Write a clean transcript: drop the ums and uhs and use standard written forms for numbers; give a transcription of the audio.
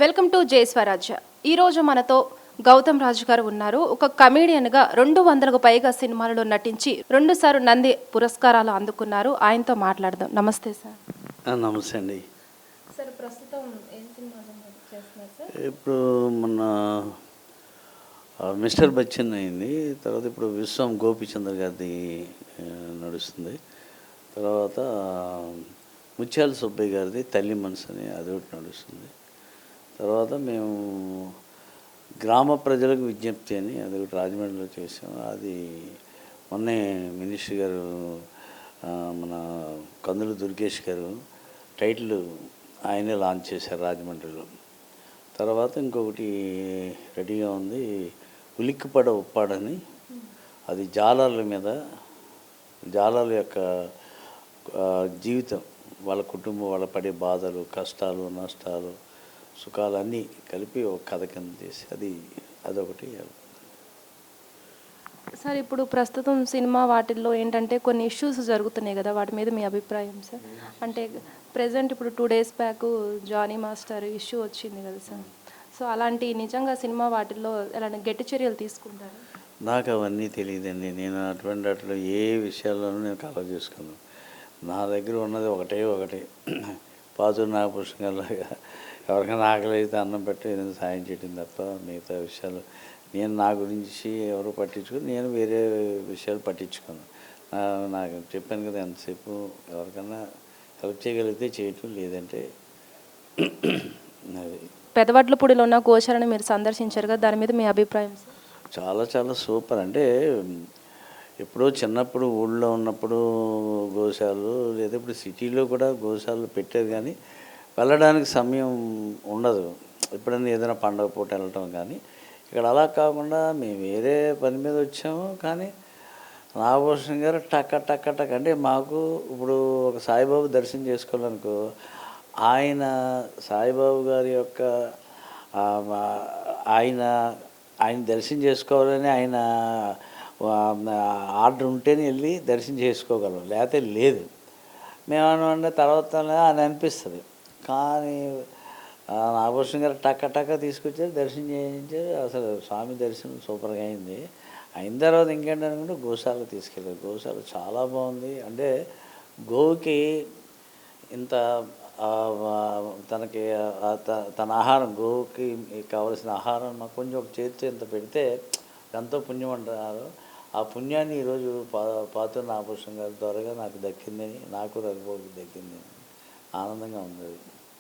Welcome to జై స్వరాజ్య. ఈరోజు మనతో గౌతమ్ రాజు గారు ఉన్నారు. ఒక కమేడియన్గా 200కు పైగా సినిమాలలో నటించి 2 సార్లు నంది పురస్కారాలు అందుకున్నారు. ఆయనతో మాట్లాడదాం. నమస్తే సార్. నమస్తే అండి. సార్ ప్రస్తుతం ఏం సినిమాలో చేస్తున్నారు సార్? ఇప్పుడు మొన్న మిస్టర్ బచ్చన్ అయింది. తర్వాత ఇప్పుడు విశ్వం గోపిచంద్ర గారిది నడుస్తుంది. తర్వాత ముత్యాల సుబ్బయ్య గారిది తల్లి మనసు అని అది ఒకటి నడుస్తుంది. తర్వాత మేము గ్రామ ప్రజలకు విజ్ఞప్తి అని అది ఒకటి రాజమండ్రిలో చేసాము. అది మొన్నే మినిస్టర్ గారు మన కందులు దుర్గేష్ గారు టైటిల్ ఆయనే లాంచ్ చేశారు రాజమండ్రిలో. తర్వాత ఇంకొకటి రెడీగా ఉంది, ఉలిక్కిపడ ఉప్పాడని. అది జాలర్ల మీద, జాలర్ల యొక్క జీవితం, వాళ్ళ కుటుంబం, వాళ్ళ పడే బాధలు, కష్టాలు, నష్టాలు, సుఖాలు అన్నీ కలిపి ఒక కథ కింద చేసి అదొకటి. సార్ ఇప్పుడు ప్రస్తుతం సినిమా వాటిల్లో ఏంటంటే కొన్ని ఇష్యూస్ జరుగుతున్నాయి కదా, వాటి మీద మీ అభిప్రాయం సార్? అంటే ప్రెజెంట్ ఇప్పుడు 2 days back Jani master issue వచ్చింది కదా సార్. సో అలాంటి నిజంగా సినిమా వాటిల్లో ఎలాంటి గట్టి చర్యలు తీసుకుంటారు? నాకు అవన్నీ తెలియదండి. నేను అటువంటి ఏ విషయాల్లోనూ నేను కలవ చేసుకున్నాను. నా దగ్గర ఉన్నది ఒకటే పాతూరు నాగభూషణ్ గారిలాగా ఎవరికైనా ఆకలి అయితే అన్నం పెట్టి ఏదైనా సాయం చేయడం తప్ప మిగతా విషయాలు నేను నా గురించి ఎవరు పట్టించుకుని నేను వేరే విషయాలు పట్టించుకోను. నాకు చెప్పాను కదా, ఎంతసేపు ఎవరికైనా హెల్ప్ చేయగలిగితే చేయటం, లేదంటే అది. పెదవడ్లపూడిలో ఉన్న గోశాలను మీరు సందర్శించారు కదా, దాని మీద మీ అభిప్రాయం సార్? చాలా చాలా సూపర్. అంటే ఎప్పుడో చిన్నప్పుడు ఊళ్ళో ఉన్నప్పుడు గోశాలలు, లేదా ఇప్పుడు సిటీలో కూడా గోశాలలు పెట్టారు, కానీ వెళ్ళడానికి సమయం ఉండదు. ఎప్పుడైనా ఏదైనా పండగ పూట వెళ్ళటం. కానీ ఇక్కడ అలా కాకుండా మేము వేరే పని మీద వచ్చాము. కానీ నాగభూషణ్ గారు టక్క అంటే మాకు ఇప్పుడు ఒక సాయిబాబు దర్శనం చేసుకోవాలనుకో, ఆయన సాయిబాబు గారి యొక్క ఆయన దర్శనం చేసుకోవాలని ఆయన ఆర్డర్ ఉంటేనే వెళ్ళి దర్శనం చేసుకోగలం, లేకపోతే లేదు. మేమేమన్నా తర్వాత అని అనిపిస్తుంది. కానీ నాగభూషణ్ గారు టక్క తీసుకొచ్చారు, దర్శనం చేయించారు. అసలు స్వామి దర్శనం సూపర్గా అయింది. అయిన తర్వాత ఇంకేంటనుకుంటే గోశాలకు తీసుకెళ్ళారు. గోశాల చాలా బాగుంది. అంటే గోవుకి ఇంత తనకి తన ఆహారం, గోవుకి కావలసిన ఆహారం మాకు కొంచెం ఒక చేతితో ఇంత పెడితే ఎంతో పుణ్యం అంటారు. ఆ పుణ్యాన్ని ఈరోజు పాతూరు నాగభూషణ్ గారి ద్వారా నాకు దక్కిందని, నాకు రఘుబాబుకి దక్కిందని ఆనందంగా ఉంది.